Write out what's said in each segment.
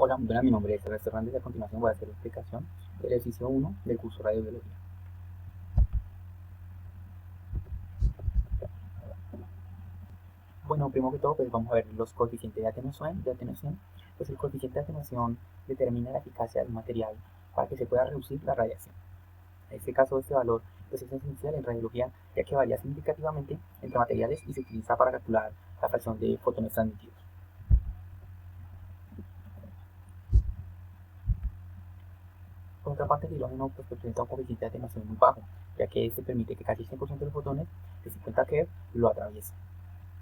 Hola, muy buenas, mi nombre es Ernesto Hernández y a continuación voy a hacer la explicación del ejercicio 1 del curso Radiobiología. Bueno, primero que todo, pues vamos a ver los coeficientes de atenuación. Pues el coeficiente de atenuación determina la eficacia del material para que se pueda reducir la radiación. En este caso, este valor pues, es esencial en radiología, ya que varía significativamente entre materiales y se utiliza para calcular la fracción de fotones transmitidos. Por otra parte, el hidrógeno pues, presenta un coeficiente de atenuación muy bajo, ya que este permite que casi 100% de los fotones de 50 keV lo atraviesen.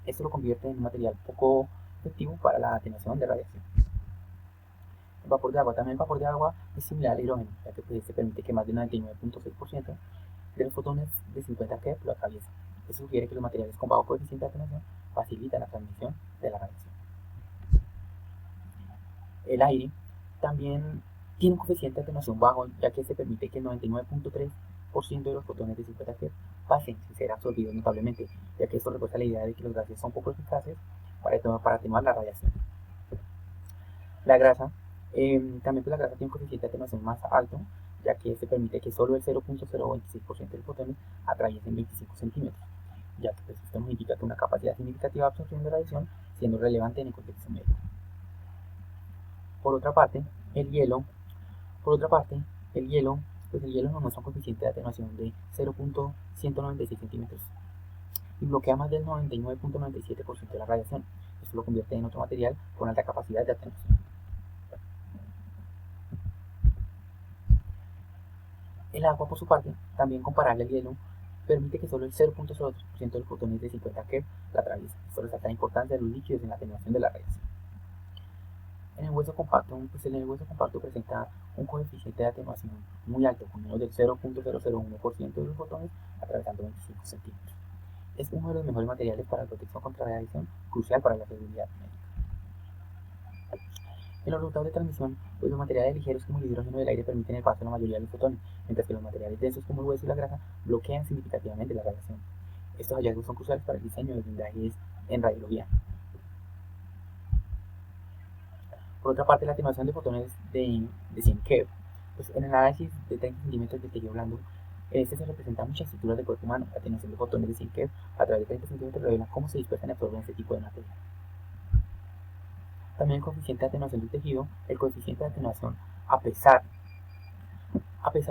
Esto lo convierte en un material poco efectivo para la atenuación de radiación. El vapor de agua. También el vapor de agua es similar al hidrógeno, ya que pues, permite que más del 99.6% de los fotones de 50 keV lo atraviesen. Esto sugiere que los materiales con bajo coeficiente de atenuación facilitan la transmisión de la radiación. El aire también tiene un coeficiente de atenuación bajo, ya que se permite que el 99.3% de los fotones de 50 keV pasen sin ser absorbidos notablemente, ya que esto refuerza la idea de que los gases son poco eficaces para atenuar la radiación. La grasa, también pues la grasa tiene un coeficiente de atenuación más alto, ya que este permite que solo el 0.026% de los fotones atraviesen 25 centímetros, ya que pues, esto nos indica que una capacidad significativa de absorción de radiación siendo relevante en el contexto médico. Por otra parte, el hielo, por otra parte, el hielo, pues el hielo nos muestra un coeficiente de atenuación de 0.196 centímetros y bloquea más del 99.97% de la radiación. Esto lo convierte en otro material con alta capacidad de atenuación. El agua, por su parte, también comparable al hielo, permite que solo el 0.03% de los fotones de 50 keV la atraviesen. Esto resalta la importancia de los líquidos en la atenuación de la radiación. En el hueso compacto, pues el hueso compacto presenta un coeficiente de atenuación muy alto, con menos del 0.001% de los fotones atravesando 25 centímetros. Es uno de los mejores materiales para la protección contra la radiación, crucial para la seguridad médica. En los resultados de transmisión, pues los materiales ligeros como el hidrógeno del aire permiten el paso de la mayoría de los fotones, mientras que los materiales densos como el hueso y la grasa bloquean significativamente la radiación. Estos hallazgos son cruciales para el diseño de blindajes en radiología. Por otra parte, la atenuación de fotones de 100 keV. Pues en el análisis de 30 centímetros de tejido blando, este se representa muchas estructuras del cuerpo humano. La atenuación de fotones de 100 keV a través de 30 centímetros revela cómo se dispersan y absorben este tipo de material. También el coeficiente de atenuación del tejido. El coeficiente de atenuación, a pesar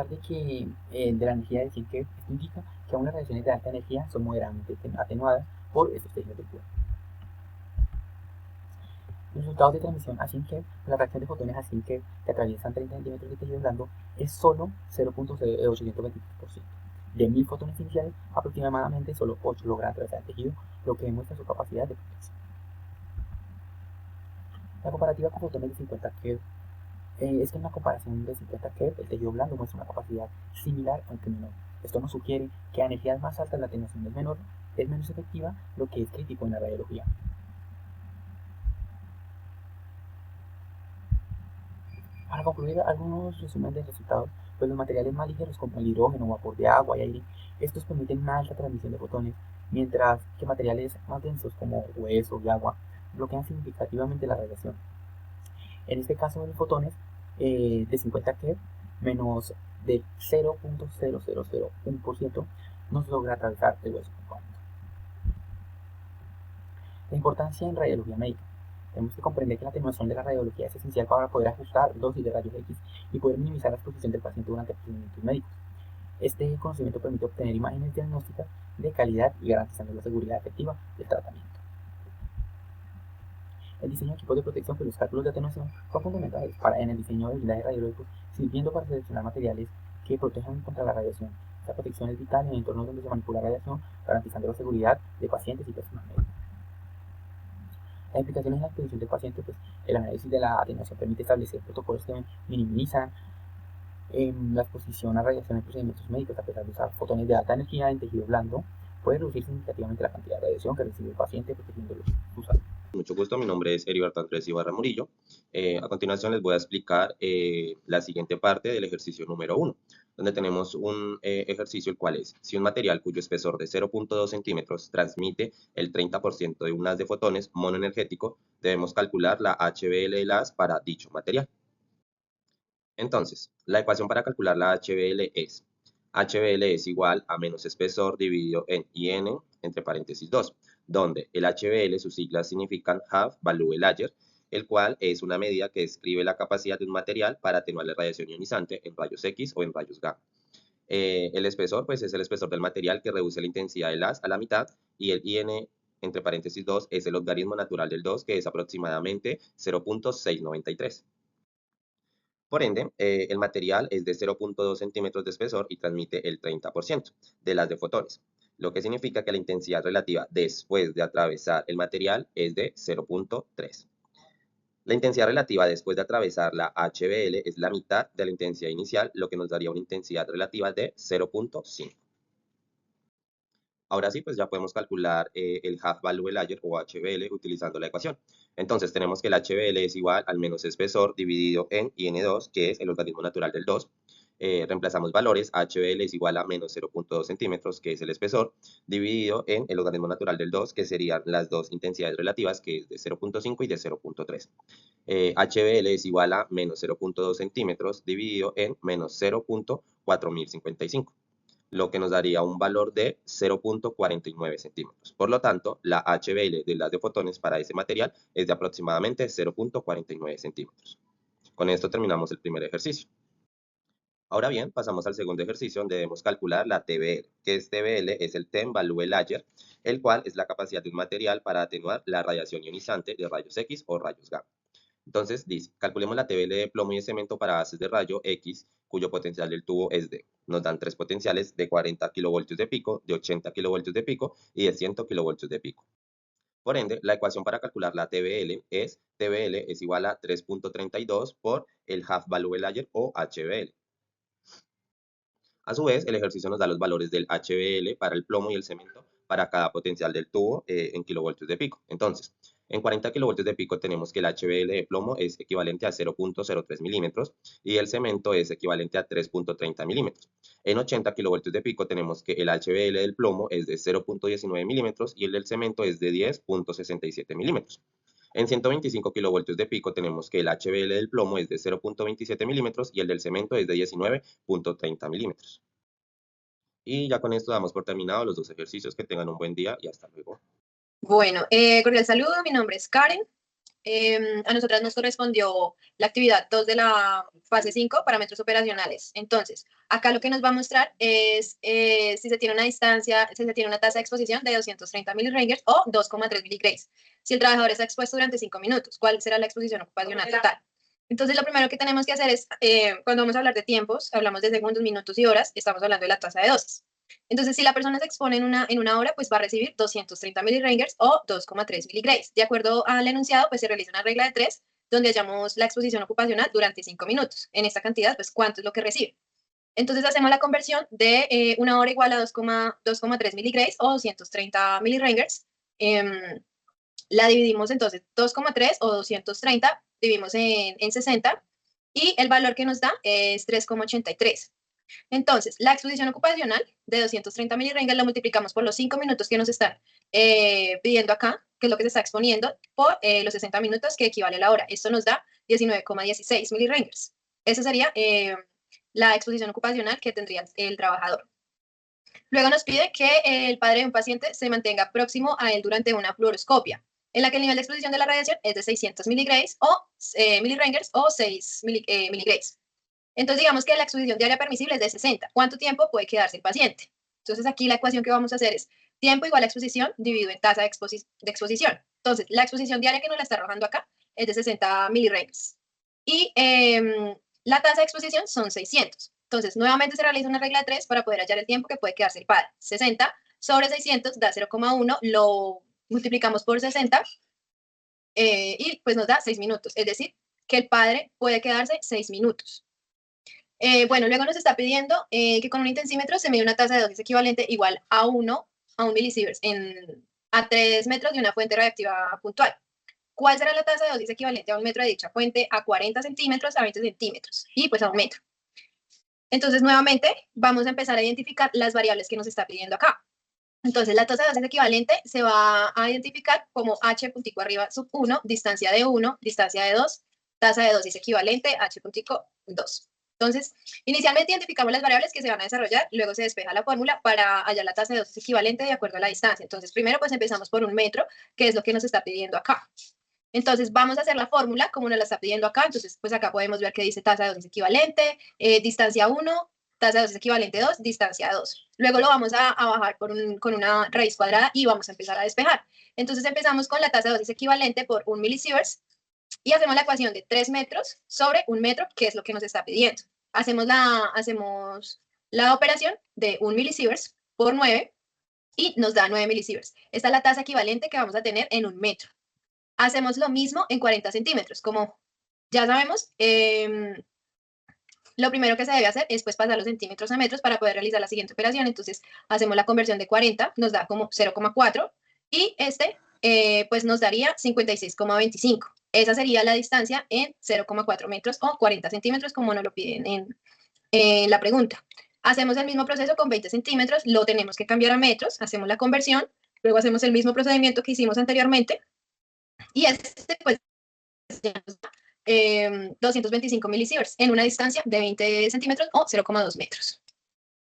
de que de la energía de 100 keV, esto indica que aún las radiaciones de alta energía son moderadamente atenuadas por estos tejidos del cuerpo. Los resultados de transmisión a 100 keV, la reacción de fotones a 100 keV que atraviesan 30 centímetros de tejido blando es solo 0.823%. De 1000 fotones iniciales, aproximadamente solo 8 logran atravesar el tejido, lo que demuestra su capacidad de protección. La comparativa con fotones de 50 keV es que en la comparación de 50 keV, el tejido blando muestra una capacidad similar aunque menor. Esto nos sugiere que a energías más altas la atenuación es menos efectiva, lo que es crítico en la radiología. Para concluir algunos resúmenes de resultados, pues los materiales más ligeros como el hidrógeno, vapor de agua y aire, estos permiten una alta transmisión de fotones, mientras que materiales más densos como hueso y agua bloquean significativamente la radiación. En este caso de los fotones de 50 keV menos de 0.0001% no se logra atravesar el hueso compacto. La importancia en radiología médica. Tenemos que comprender que la atenuación de la radiología es esencial para poder ajustar dosis de rayos X y poder minimizar la exposición del paciente durante procedimientos médicos. Este conocimiento permite obtener imágenes diagnósticas de calidad y garantizando la seguridad efectiva del tratamiento. El diseño de equipos de protección, pues los cálculos de atenuación son fundamentales en el diseño de blindajes radiológicos, sirviendo para seleccionar materiales que protejan contra la radiación. Esta protección es vital en entornos donde se manipula la radiación, garantizando la seguridad de pacientes y personal médico. Las implicaciones en la exposición del paciente, pues el análisis de la atenuación permite establecer protocolos que minimizan la exposición a radiación en procedimientos médicos. A pesar de usar fotones de alta energía en tejido blando, puede reducir significativamente la cantidad de radiación que recibe el paciente, protegiendo su salud. Mucho gusto, mi nombre es Heriberto Andrés Ibarra Murillo. A continuación les voy a explicar la siguiente parte del ejercicio número 1. donde tenemos un ejercicio, el cual es, si un material cuyo espesor de 0.2 centímetros transmite el 30% de un haz de fotones monoenergético, debemos calcular la HBL del haz para dicho material. Entonces, la ecuación para calcular la HBL es, HBL es igual a menos espesor dividido en IN, entre paréntesis 2, donde el HBL, sus siglas significan Half Value Layer, el cual es una medida que describe la capacidad de un material para atenuar la radiación ionizante en rayos X o en rayos gamma. El espesor, pues, es el espesor del material que reduce la intensidad del haz a la mitad, y el IN, entre paréntesis 2, es el logaritmo natural del 2, que es aproximadamente 0.693. Por ende, el material es de 0.2 centímetros de espesor y transmite el 30% de las de fotones, lo que significa que la intensidad relativa después de atravesar el material es de 0.3. La intensidad relativa después de atravesar la HBL es la mitad de la intensidad inicial, lo que nos daría una intensidad relativa de 0.5. Ahora sí, pues ya podemos calcular el Half Value Layer o HBL utilizando la ecuación. Entonces tenemos que el HBL es igual al menos espesor dividido en IN2, que es el logaritmo natural del 2. Reemplazamos valores, HBL es igual a menos 0.2 centímetros, que es el espesor, dividido en el logaritmo natural del 2, que serían las dos intensidades relativas, que es de 0.5 y de 0.3. HBL es igual a menos 0.2 centímetros dividido en menos 0.4055, lo que nos daría un valor de 0.49 centímetros. Por lo tanto, la HBL de las de fotones para ese material es de aproximadamente 0.49 centímetros. Con esto terminamos el primer ejercicio. Ahora bien, pasamos al segundo ejercicio, donde debemos calcular la TBL, que es TBL es el Time Value Layer, el cual es la capacidad de un material para atenuar la radiación ionizante de rayos X o rayos gamma. Entonces dice, calculemos la TBL de plomo y de cemento para haces de rayo X, cuyo potencial del tubo es de, nos dan tres potenciales de 40 kilovoltios de pico, de 80 kilovoltios de pico y de 100 kilovoltios de pico. Por ende, la ecuación para calcular la TBL es, TBL es igual a 3.32 por el Half Value Layer o HBL. A su vez, el ejercicio nos da los valores del HBL para el plomo y el cemento para cada potencial del tubo en kilovoltios de pico. Entonces, en 40 kilovoltios de pico tenemos que el HBL de plomo es equivalente a 0.03 milímetros y el cemento es equivalente a 3.30 milímetros. En 80 kilovoltios de pico tenemos que el HBL del plomo es de 0.19 milímetros y el del cemento es de 10.67 milímetros. En 125 kilovoltios de pico tenemos que el HBL del plomo es de 0.27 milímetros y el del cemento es de 19.30 milímetros. Y ya con esto damos por terminado los dos ejercicios. Que tengan un buen día y hasta luego. Bueno, cordial saludo, mi nombre es Karen. A nosotras nos correspondió la actividad 2 de la fase 5, parámetros operacionales. Entonces, acá lo que nos va a mostrar es si se tiene una distancia, si se tiene una tasa de exposición de 230 milirengers o 2,3 miligrays. Si el trabajador está expuesto durante 5 minutos, ¿cuál será la exposición ocupacional total? Entonces, lo primero que tenemos que hacer es, cuando vamos a hablar de tiempos, hablamos de segundos, minutos y horas, estamos hablando de la tasa de dosis. Entonces, si la persona se expone en una hora, pues va a recibir 230 milirengers o 2,3 miligrays. De acuerdo al enunciado, pues se realiza una regla de 3, donde hallamos la exposición ocupacional durante 5 minutos. En esta cantidad, pues, ¿cuánto es lo que recibe? Entonces, hacemos la conversión de una hora igual a 2,3 miligrays o 230 milirengers. La dividimos entonces 2,3 o 230, dividimos en 60, y el valor que nos da es 3,83. Entonces, la exposición ocupacional de 230 milirengers la multiplicamos por los 5 minutos que nos están pidiendo acá, que es lo que se está exponiendo, por los 60 minutos, que equivale a la hora. Esto nos da 19,16 milirengers. Esa sería la exposición ocupacional que tendría el trabajador. Luego nos pide que el padre de un paciente se mantenga próximo a él durante una fluoroscopia, en la que el nivel de exposición de la radiación es de 600 miligrays o milirengers o 6 miligrays. Entonces, digamos que la exposición diaria permisible es de 60. ¿Cuánto tiempo puede quedarse el paciente? Entonces, aquí la ecuación que vamos a hacer es tiempo igual a exposición dividido en tasa de exposición. Entonces, la exposición diaria que nos la está arrojando acá es de 60 milirengers. Y la tasa de exposición son 600. Entonces, nuevamente se realiza una regla de 3 para poder hallar el tiempo que puede quedarse el padre. 60 sobre 600 da 0,1, lo multiplicamos por 60 y pues nos da 6 minutos. Es decir, que el padre puede quedarse 6 minutos. Bueno, luego nos está pidiendo que con un intensímetro se mide una tasa de dosis equivalente igual a 1 milisieverts a 3 metros de una fuente radiactiva puntual. ¿Cuál será la tasa de dosis equivalente a un metro de dicha fuente, a 40 centímetros, a 20 centímetros y pues a un metro? Entonces, nuevamente, vamos a empezar a identificar las variables que nos está pidiendo acá. Entonces, la tasa de dosis equivalente se va a identificar como h puntico arriba sub 1, distancia de 1, distancia de 2, tasa de dosis equivalente h puntico 2. Entonces, inicialmente identificamos las variables que se van a desarrollar, luego se despeja la fórmula para hallar la tasa de dosis equivalente de acuerdo a la distancia. Entonces, primero pues empezamos por 1 metro, que es lo que nos está pidiendo acá. Entonces, vamos a hacer la fórmula como nos la está pidiendo acá. Entonces, pues acá podemos ver que dice tasa de dosis equivalente, distancia 1, tasa de dosis equivalente 2, distancia 2. Luego lo vamos a bajar con una raíz cuadrada y vamos a empezar a despejar. Entonces, empezamos con la tasa de dosis equivalente por 1 milisieverts y hacemos la ecuación de 3 metros sobre 1 metro, que es lo que nos está pidiendo. Hacemos la operación de 1 milisieverts por 9 y nos da 9 milisieverts. Esta es la tasa equivalente que vamos a tener en 1 metro. Hacemos lo mismo en 40 centímetros. Como ya sabemos, lo primero que se debe hacer es pues pasar los centímetros a metros para poder realizar la siguiente operación. Entonces, hacemos la conversión de 40, nos da como 0,4 y pues nos daría 56,25. Esa sería la distancia en 0,4 metros o 40 centímetros, como nos lo piden en la pregunta. Hacemos el mismo proceso con 20 centímetros, lo tenemos que cambiar a metros, hacemos la conversión, luego hacemos el mismo procedimiento que hicimos anteriormente y pues ya nos da 225 milisieverts en una distancia de 20 centímetros o 0,2 metros.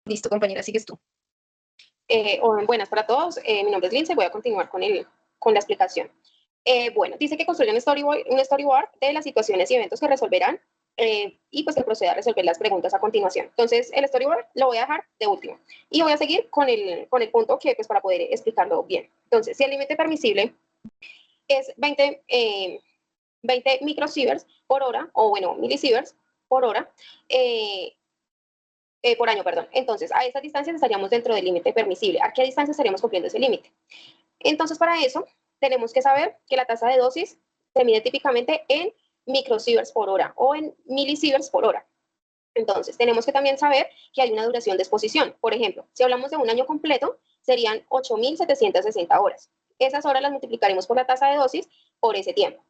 Listo, compañera, sigues tú. Buenas para todos, mi nombre es Lindsay, voy a continuar con la explicación. Bueno, dice que construye un storyboard de las situaciones y eventos que resolverán y pues que proceda a resolver las preguntas a continuación. Entonces, el storyboard lo voy a dejar de último y voy a seguir con el punto que pues para poder explicarlo bien. Entonces, si el límite permisible es 20 microsieverts por hora, o bueno, milisieverts por hora, por año, perdón. Entonces, a esas distancias estaríamos dentro del límite permisible. ¿A qué distancia estaríamos cumpliendo ese límite? Entonces, para eso, tenemos que saber que la tasa de dosis se mide típicamente en microsieverts por hora o en milisieverts por hora. Entonces, tenemos que también saber que hay una duración de exposición. Por ejemplo, si hablamos de un año completo, serían 8.760 horas. Esas horas las multiplicaremos por la tasa de dosis por ese tiempo.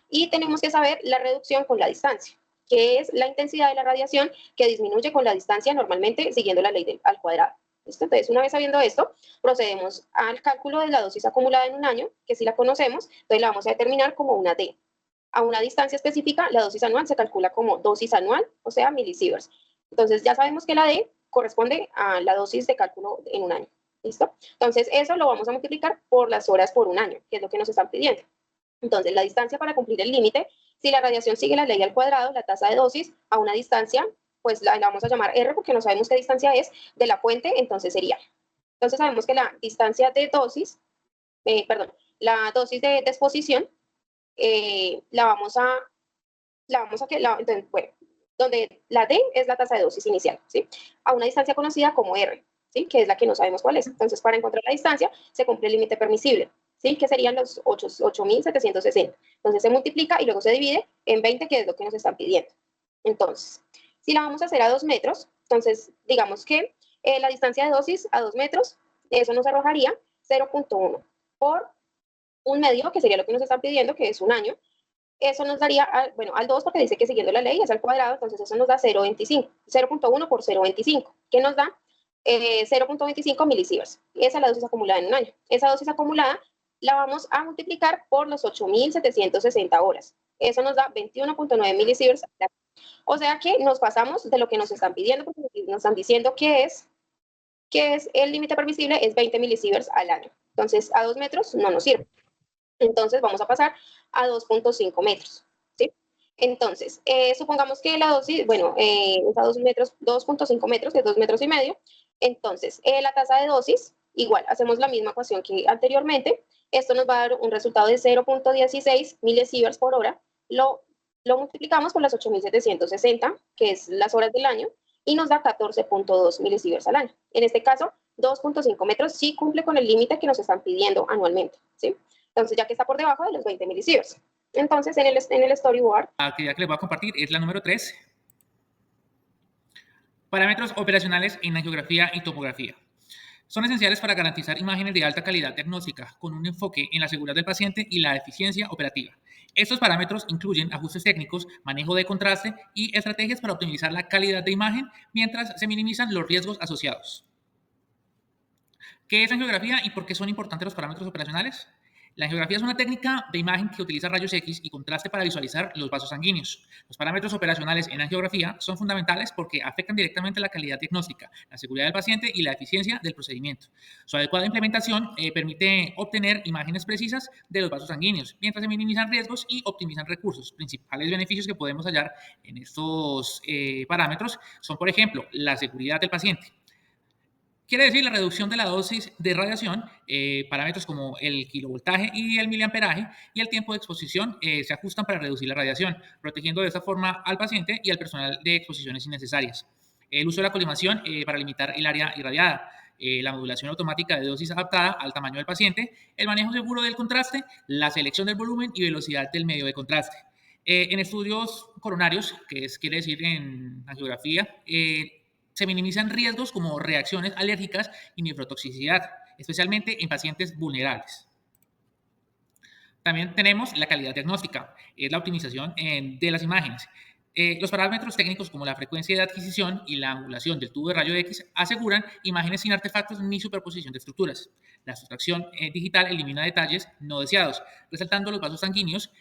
Y tenemos que saber la reducción con la distancia, que es la intensidad de la radiación que disminuye con la distancia normalmente siguiendo la ley al cuadrado. ¿Listo? Entonces, una vez sabiendo esto, procedemos al cálculo de la dosis acumulada en un año, que sí la conocemos, entonces la vamos a determinar como una D. A una distancia específica, la dosis anual se calcula como dosis anual, o sea, milisieverts. Entonces, ya sabemos que la D corresponde a la dosis de cálculo en un año. ¿Listo? Entonces, eso lo vamos a multiplicar por las horas por un año, que es lo que nos están pidiendo. Entonces, la distancia para cumplir el límite, si la radiación sigue la ley al cuadrado, la tasa de dosis a una distancia, pues la vamos a llamar R porque no sabemos qué distancia es de la fuente, entonces sería. Entonces, sabemos que la distancia de dosis, la dosis de exposición, donde la D es la tasa de dosis inicial, ¿sí? A una distancia conocida como R, ¿sí? Que es la que no sabemos cuál es. Entonces, para encontrar la distancia, se cumple el límite permisible, ¿sí? Que serían los 8.760. Entonces, se multiplica y luego se divide en 20, que es lo que nos están pidiendo. Entonces, si la vamos a hacer a 2 metros, entonces, digamos que la distancia de dosis a 2 metros, eso nos arrojaría 0.1 por un medio, que sería lo que nos están pidiendo, que es un año. Eso nos daría, al 2, porque dice que siguiendo la ley es al cuadrado, entonces eso nos da 0.25, 0.1 por 0.25, que nos da 0.25 milisieverts. Esa es la dosis acumulada en un año. Esa dosis acumulada la vamos a multiplicar por los 8.760 horas. Eso nos da 21.9 milisieverts. O sea que nos pasamos de lo que nos están pidiendo, porque nos están diciendo que es el límite permisible es 20 milisieverts al año. Entonces, a 2 metros no nos sirve. Entonces, vamos a pasar a 2.5 metros, ¿sí? Entonces, supongamos que la dosis, es a 2.5 metros, que es 2 metros y medio. Entonces, la tasa de dosis, igual, hacemos la misma ecuación que anteriormente. Esto nos va a dar un resultado de 0.16 milisieverts por hora. Lo multiplicamos por las 8.760, que es las horas del año, y nos da 14.2 milisieverts al año. En este caso, 2.5 metros sí cumple con el límite que nos están pidiendo anualmente, ¿sí? Entonces, ya que está por debajo de los 20 milisieverts. Entonces, en el storyboard. La actividad que les voy a compartir es la número 3. Parámetros operacionales en la geografía y topografía. Son esenciales para garantizar imágenes de alta calidad diagnóstica con un enfoque en la seguridad del paciente y la eficiencia operativa. Estos parámetros incluyen ajustes técnicos, manejo de contraste y estrategias para optimizar la calidad de imagen mientras se minimizan los riesgos asociados. ¿Qué es angiografía y por qué son importantes los parámetros operacionales? La angiografía es una técnica de imagen que utiliza rayos X y contraste para visualizar los vasos sanguíneos. Los parámetros operacionales en angiografía son fundamentales porque afectan directamente la calidad diagnóstica, la seguridad del paciente y la eficiencia del procedimiento. Su adecuada implementación permite obtener imágenes precisas de los vasos sanguíneos, mientras se minimizan riesgos y optimizan recursos. Principales beneficios que podemos hallar en estos parámetros son, por ejemplo, la seguridad del paciente. Quiere decir la reducción de la dosis de radiación, parámetros como el kilovoltaje y el miliamperaje y el tiempo de exposición se ajustan para reducir la radiación, protegiendo de esta forma al paciente y al personal de exposiciones innecesarias. El uso de la colimación para limitar el área irradiada, la modulación automática de dosis adaptada al tamaño del paciente, el manejo seguro del contraste, la selección del volumen y velocidad del medio de contraste. En estudios coronarios, quiere decir en angiografía, se minimizan riesgos como reacciones alérgicas y nefrotoxicidad, especialmente en pacientes vulnerables. También tenemos la calidad diagnóstica, es la optimización de las imágenes. Los parámetros técnicos como la frecuencia de adquisición y la angulación del tubo de rayo X aseguran imágenes sin artefactos ni superposición de estructuras. La sustracción digital elimina detalles no deseados, resaltando los vasos sanguíneos,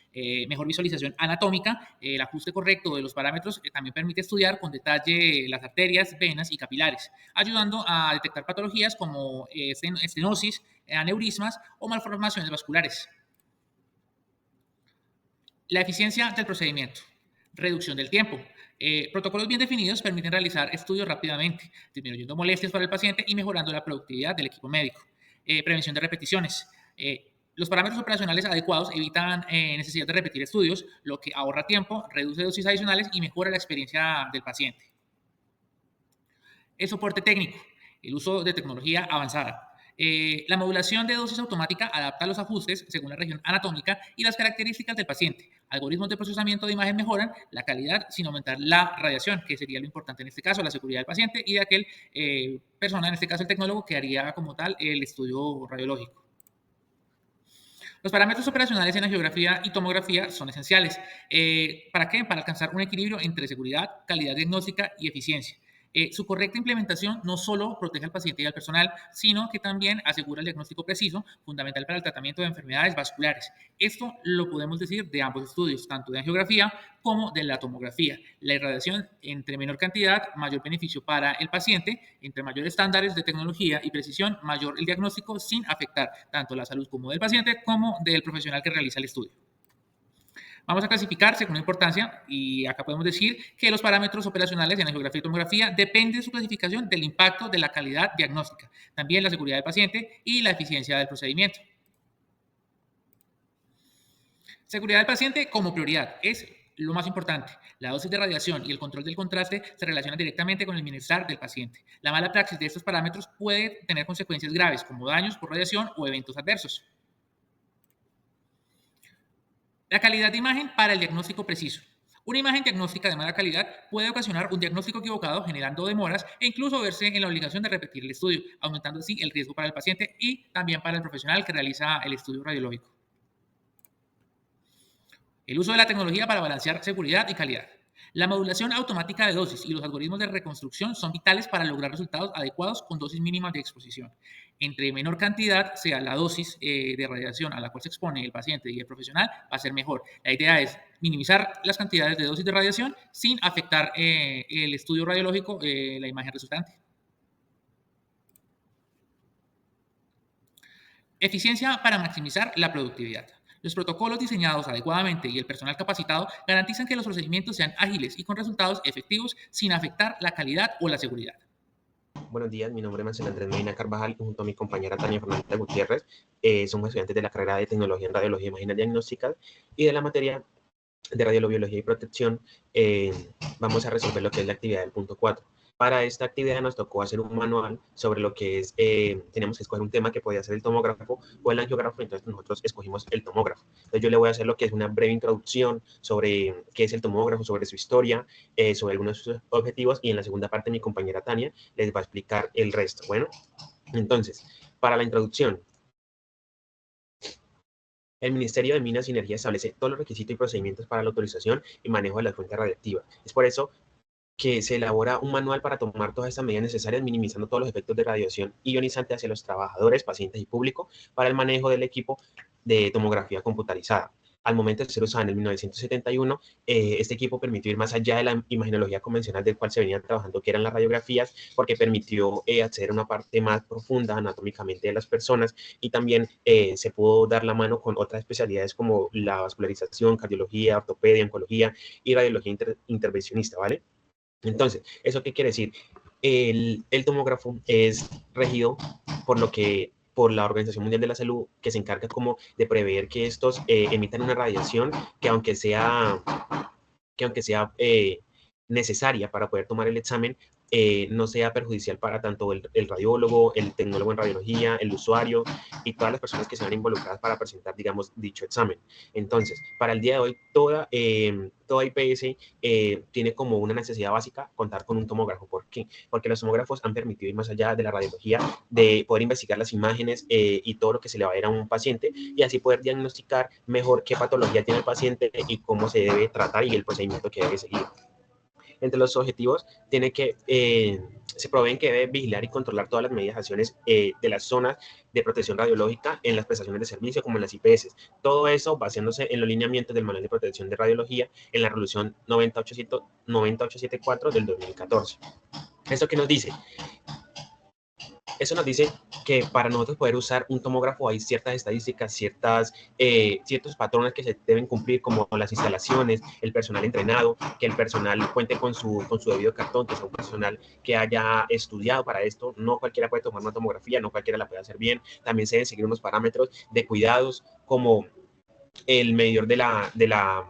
mejor visualización anatómica, el ajuste correcto de los parámetros también permite estudiar con detalle las arterias, venas y capilares, ayudando a detectar patologías como estenosis, aneurismas o malformaciones vasculares. La eficiencia del procedimiento. Reducción del tiempo. Protocolos bien definidos permiten realizar estudios rápidamente, disminuyendo molestias para el paciente y mejorando la productividad del equipo médico. Prevención de repeticiones. Los parámetros operacionales adecuados evitan necesidad de repetir estudios, lo que ahorra tiempo, reduce dosis adicionales y mejora la experiencia del paciente. El soporte técnico. El uso de tecnología avanzada. La modulación de dosis automática adapta los ajustes según la región anatómica y las características del paciente. Algoritmos de procesamiento de imagen mejoran la calidad sin aumentar la radiación, que sería lo importante en este caso, la seguridad del paciente y de aquel persona, en este caso el tecnólogo, que haría como tal el estudio radiológico. Los parámetros operacionales en angiografía y tomografía son esenciales. ¿Para qué? Para alcanzar un equilibrio entre seguridad, calidad diagnóstica y eficiencia. Su correcta implementación no solo protege al paciente y al personal, sino que también asegura el diagnóstico preciso, fundamental para el tratamiento de enfermedades vasculares. Esto lo podemos decir de ambos estudios, tanto de angiografía como de la tomografía. La irradiación, entre menor cantidad, mayor beneficio para el paciente, entre mayores estándares de tecnología y precisión, mayor el diagnóstico sin afectar tanto la salud como del paciente como del profesional que realiza el estudio. Vamos a clasificar según la importancia y acá podemos decir que los parámetros operacionales en angiografía y tomografía dependen de su clasificación del impacto de la calidad diagnóstica, también la seguridad del paciente y la eficiencia del procedimiento. Seguridad del paciente como prioridad es lo más importante. La dosis de radiación y el control del contraste se relacionan directamente con el bienestar del paciente. La mala praxis de estos parámetros puede tener consecuencias graves como daños por radiación o eventos adversos. La calidad de imagen para el diagnóstico preciso. Una imagen diagnóstica de mala calidad puede ocasionar un diagnóstico equivocado, generando demoras e incluso verse en la obligación de repetir el estudio, aumentando así el riesgo para el paciente y también para el profesional que realiza el estudio radiológico. El uso de la tecnología para balancear seguridad y calidad. La modulación automática de dosis y los algoritmos de reconstrucción son vitales para lograr resultados adecuados con dosis mínimas de exposición. Entre menor cantidad sea la dosis de radiación a la cual se expone el paciente y el profesional, va a ser mejor. La idea es minimizar las cantidades de dosis de radiación sin afectar el estudio radiológico, la imagen resultante. Eficiencia para maximizar la productividad. Los protocolos diseñados adecuadamente y el personal capacitado garantizan que los procedimientos sean ágiles y con resultados efectivos sin afectar la calidad o la seguridad. Buenos días, mi nombre es Marcelo Andrés Medina Carvajal y junto a mi compañera Tania Fernández Gutiérrez somos estudiantes de la carrera de Tecnología en Radiología y Imágenes Diagnósticas y de la materia de Radiobiología y Protección vamos a resolver lo que es la actividad del punto 4. Para esta actividad nos tocó hacer un manual sobre lo que es, tenemos que escoger un tema que podía ser el tomógrafo o el angiógrafo, entonces nosotros escogimos el tomógrafo. Entonces yo le voy a hacer lo que es una breve introducción sobre qué es el tomógrafo, sobre su historia, sobre algunos de sus objetivos y en la segunda parte mi compañera Tania les va a explicar el resto. Bueno, Entonces, para la introducción, el Ministerio de Minas y Energía establece todos los requisitos y procedimientos para la autorización y manejo de las fuentes radiactivas. Es por eso que se elabora un manual para tomar todas estas medidas necesarias, minimizando todos los efectos de radiación ionizante hacia los trabajadores, pacientes y público para el manejo del equipo de tomografía computarizada. Al momento de ser usada en el 1971, este equipo permitió ir más allá de la imagenología convencional del cual se venía trabajando, que eran las radiografías, porque permitió acceder a una parte más profunda anatómicamente de las personas y también se pudo dar la mano con otras especialidades como la vascularización, cardiología, ortopedia, oncología y radiología intervencionista, ¿vale? Entonces, ¿eso qué quiere decir? El tomógrafo es regido por la Organización Mundial de la Salud, que se encarga como de prever que estos emitan una radiación que aunque sea necesaria para poder tomar el examen, no sea perjudicial para tanto el radiólogo, el tecnólogo en radiología, el usuario y todas las personas que se van involucradas para presentar, digamos, dicho examen. Entonces, para el día de hoy, toda IPS tiene como una necesidad básica contar con un tomógrafo. ¿Por qué? Porque los tomógrafos han permitido ir más allá de la radiología, de poder investigar las imágenes y todo lo que se le va a ir a un paciente y así poder diagnosticar mejor qué patología tiene el paciente y cómo se debe tratar y el procedimiento que debe seguir. Entre los objetivos se proveen que debe vigilar y controlar todas las medidas acciones de las zonas de protección radiológica en las prestaciones de servicio como en las IPS. Todo eso basándose en los lineamientos del Manual de Protección de Radiología en la resolución 90874 del 2014. ¿Esto qué nos dice? Eso nos dice que para nosotros poder usar un tomógrafo hay ciertas estadísticas, ciertos patrones que se deben cumplir, como las instalaciones, el personal entrenado, que el personal cuente con su debido cartón, que sea un personal que haya estudiado para esto. No cualquiera puede tomar una tomografía, no cualquiera la puede hacer bien. También se deben seguir unos parámetros de cuidados como el medidor de la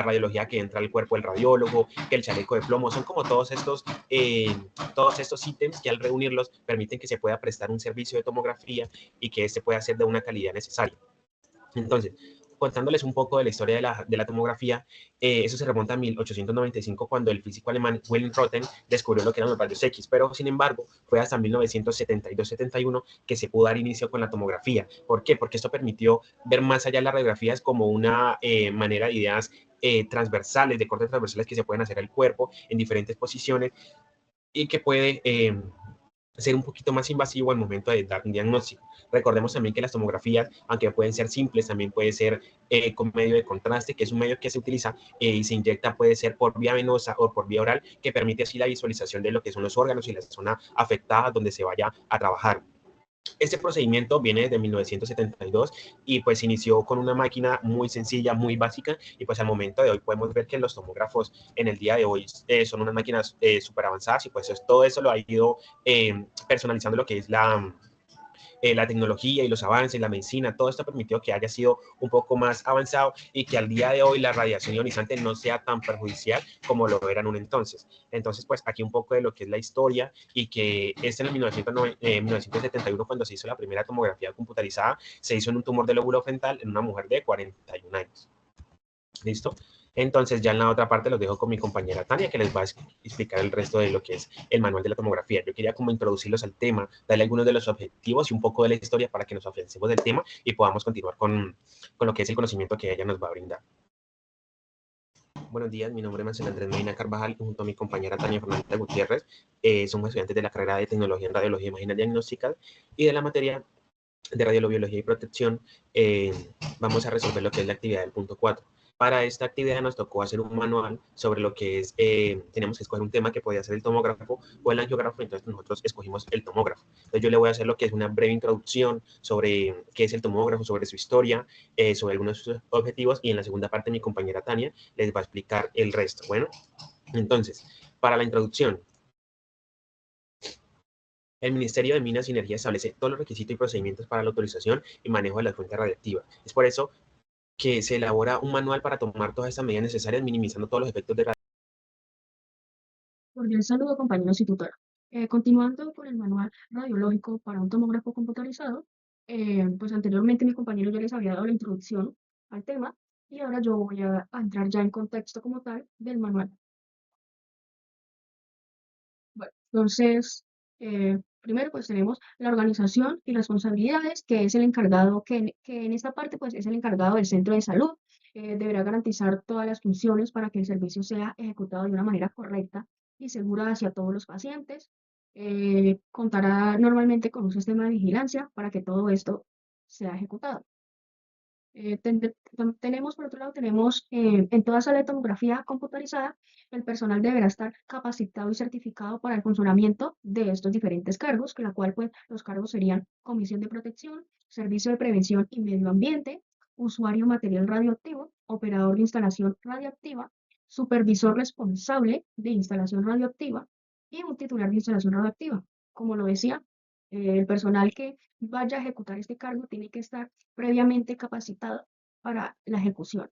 radiología que entra al cuerpo del radiólogo, que el chaleco de plomo, son como todos estos ítems que al reunirlos permiten que se pueda prestar un servicio de tomografía y que este pueda ser de una calidad necesaria. Entonces, contándoles un poco de la historia de la tomografía, eso se remonta a 1895 cuando el físico alemán Wilhelm Röntgen descubrió lo que eran los rayos X, pero sin embargo fue hasta 1972-71 que se pudo dar inicio con la tomografía. ¿Por qué? Porque esto permitió ver más allá de las radiografías como una manera de ideas transversales, de cortes transversales que se pueden hacer al cuerpo en diferentes posiciones y que puede ser un poquito más invasivo al momento de dar un diagnóstico. Recordemos también que las tomografías, aunque pueden ser simples, también puede ser con medio de contraste, que es un medio que se utiliza y se inyecta, puede ser por vía venosa o por vía oral, que permite así la visualización de lo que son los órganos y la zona afectada donde se vaya a trabajar. Este procedimiento viene de 1972 y pues inició con una máquina muy sencilla, muy básica y pues al momento de hoy podemos ver que los tomógrafos en el día de hoy son unas máquinas súper avanzadas y pues todo eso lo ha ido personalizando lo que es la tecnología y los avances, la medicina, todo esto permitió que haya sido un poco más avanzado y que al día de hoy la radiación ionizante no sea tan perjudicial como lo era en un entonces. Entonces, pues aquí un poco de lo que es la historia y que es en el 1971 cuando se hizo la primera tomografía computarizada, se hizo en un tumor del lóbulo frontal en una mujer de 41 años. ¿Listo? Entonces ya en la otra parte los dejo con mi compañera Tania, que les va a explicar el resto de lo que es el manual de la tomografía. Yo quería como introducirlos al tema, darle algunos de los objetivos y un poco de la historia para que nos afiancemos del tema y podamos continuar con lo que es el conocimiento que ella nos va a brindar. Buenos días, mi nombre es Marcelo Andrés Medina Carvajal, junto a mi compañera Tania Fernanda Gutiérrez. Somos estudiantes de la carrera de Tecnología en Radiología y Imágenes Diagnósticas y de la materia de Radiobiología y Protección. Vamos a resolver lo que es la actividad del punto 4. Para esta actividad nos tocó hacer un manual sobre lo que es, tenemos que escoger un tema que podía ser el tomógrafo o el angiógrafo, entonces nosotros escogimos el tomógrafo. Entonces yo le voy a hacer lo que es una breve introducción sobre qué es el tomógrafo, sobre su historia, sobre algunos de sus objetivos y en la segunda parte mi compañera Tania les va a explicar el resto. Bueno, entonces, para la introducción, el Ministerio de Minas y Energía establece todos los requisitos y procedimientos para la autorización y manejo de las fuentes radiactivas. Es por eso que se elabora un manual para tomar todas estas medidas necesarias, minimizando todos los efectos de Cordial saludo, compañeros y tutora. Continuando con el manual radiológico para un tomógrafo computarizado, pues anteriormente mi compañero ya les había dado la introducción al tema y ahora yo voy a entrar ya en contexto como tal del manual. Bueno, entonces, Primero, pues tenemos la organización y responsabilidades, que es el encargado, que en esta parte, pues es el encargado del centro de salud. Deberá garantizar todas las funciones para que el servicio sea ejecutado de una manera correcta y segura hacia todos los pacientes. Contará normalmente con un sistema de vigilancia para que todo esto sea ejecutado. Tenemos, por otro lado, tenemos en toda sala de tomografía computarizada, el personal deberá estar capacitado y certificado para el funcionamiento de estos diferentes cargos, que la cual, pues, los cargos serían Comisión de Protección, Servicio de Prevención y Medio Ambiente, Usuario Material Radioactivo, Operador de Instalación Radioactiva, Supervisor Responsable de Instalación Radioactiva y un titular de instalación radioactiva. Como lo decía, el personal que vaya a ejecutar este cargo tiene que estar previamente capacitado para la ejecución.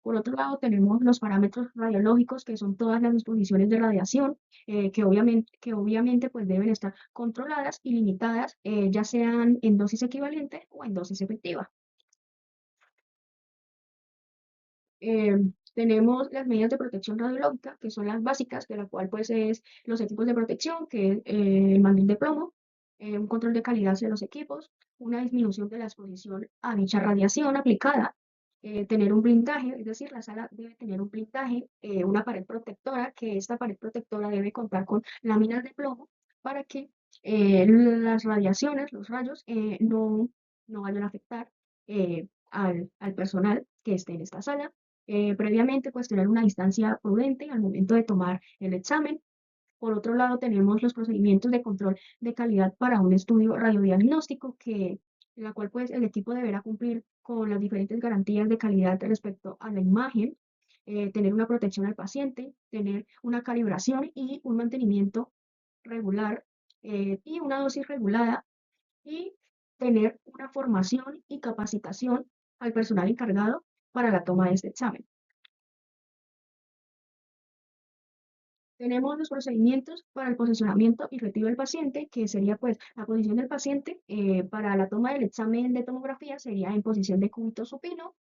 Por otro lado, tenemos los parámetros radiológicos, que son todas las disposiciones de radiación, que obviamente pues deben estar controladas y limitadas, ya sean en dosis equivalente o en dosis efectiva. Eh, Tenemos las medidas de protección radiológica, que son las básicas, de la cual pues es los equipos de protección, que es el mandil de plomo, un control de calidad de los equipos, una disminución de la exposición a dicha radiación aplicada, tener un blindaje, es decir, la sala debe tener un blindaje, una pared protectora, que esta pared protectora debe contar con láminas de plomo para que las radiaciones, los rayos, no vayan a afectar al personal que esté en esta sala. Previamente, pues tener una distancia prudente al momento de tomar el examen. Por otro lado, tenemos los procedimientos de control de calidad para un estudio radiodiagnóstico, en la cual pues el equipo deberá cumplir con las diferentes garantías de calidad respecto a la imagen, tener una protección al paciente, tener una calibración y un mantenimiento regular, y una dosis regulada, y tener una formación y capacitación al personal encargado para la toma de este examen. Tenemos los procedimientos para el posicionamiento y retiro del paciente, que sería pues la posición del paciente para la toma del examen de tomografía sería en posición de cúbito supino,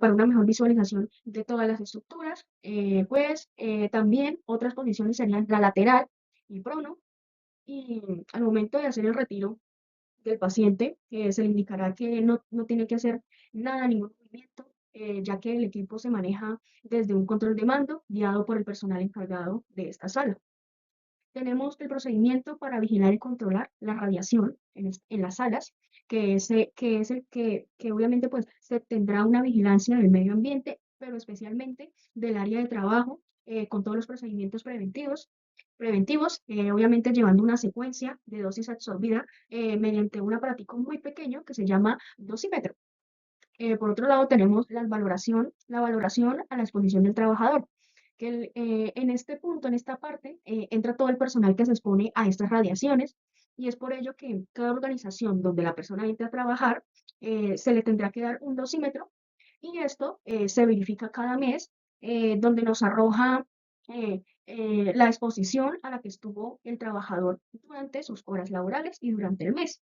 para una mejor visualización de todas las estructuras. También otras posiciones serían la lateral y prono, y al momento de hacer el retiro del paciente, se le indicará que no tiene que hacer nada, ningún movimiento, ya que el equipo se maneja desde un control de mando guiado por el personal encargado de esta sala. Tenemos el procedimiento para vigilar y controlar la radiación en las salas, que es el que obviamente pues se tendrá una vigilancia del medio ambiente, pero especialmente del área de trabajo, con todos los procedimientos preventivos, obviamente llevando una secuencia de dosis absorbida mediante un aparatico muy pequeño que se llama dosímetro. Por otro lado, tenemos la valoración a la exposición del trabajador, que en este punto, en esta parte, entra todo el personal que se expone a estas radiaciones, y es por ello que en cada organización donde la persona entre a trabajar, se le tendrá que dar un dosímetro, y esto se verifica cada mes, donde nos arroja la exposición a la que estuvo el trabajador durante sus horas laborales y durante el mes.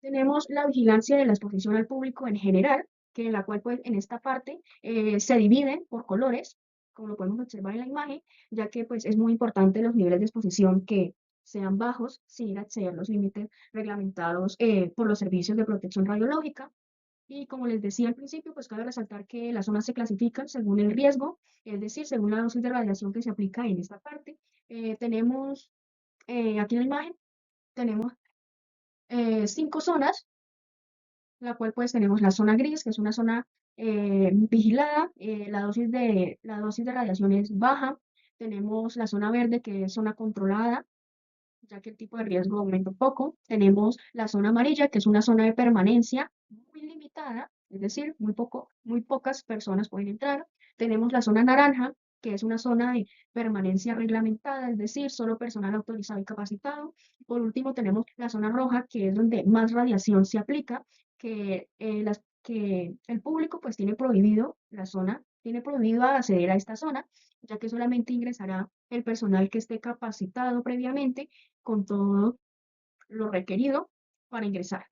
Tenemos la vigilancia de la exposición al público en general, que en la cual pues en esta parte se dividen por colores, como lo podemos observar en la imagen, ya que pues es muy importante los niveles de exposición que sean bajos sin exceder los límites reglamentados por los servicios de protección radiológica. Y como les decía al principio, pues cabe resaltar que las zonas se clasifican según el riesgo, es decir, según la dosis de radiación que se aplica en esta parte. Tenemos aquí en la imagen, tenemos 5 zonas, la cual pues tenemos la zona gris, que es una zona vigilada, la dosis de radiación es baja. Tenemos la zona verde, que es zona controlada, ya que el tipo de riesgo aumenta un poco. Tenemos la zona amarilla, que es una zona de permanencia muy limitada, es decir, muy pocas personas pueden entrar. Tenemos la zona naranja, que es una zona de permanencia reglamentada, es decir, solo personal autorizado y capacitado. Por último, tenemos la zona roja, que es donde más radiación se aplica, que el público pues tiene prohibido acceder a esta zona, ya que solamente ingresará el personal que esté capacitado previamente con todo lo requerido para ingresar.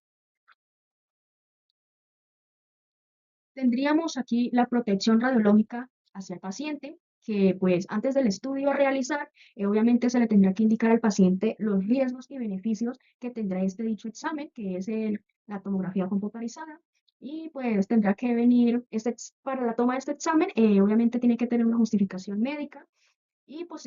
Tendríamos aquí la protección radiológica hacia el paciente, que pues antes del estudio a realizar, obviamente se le tendrá que indicar al paciente los riesgos y beneficios que tendrá este dicho examen, que es la tomografía computarizada. Y pues tendrá que venir, para la toma de este examen, obviamente tiene que tener una justificación médica y pues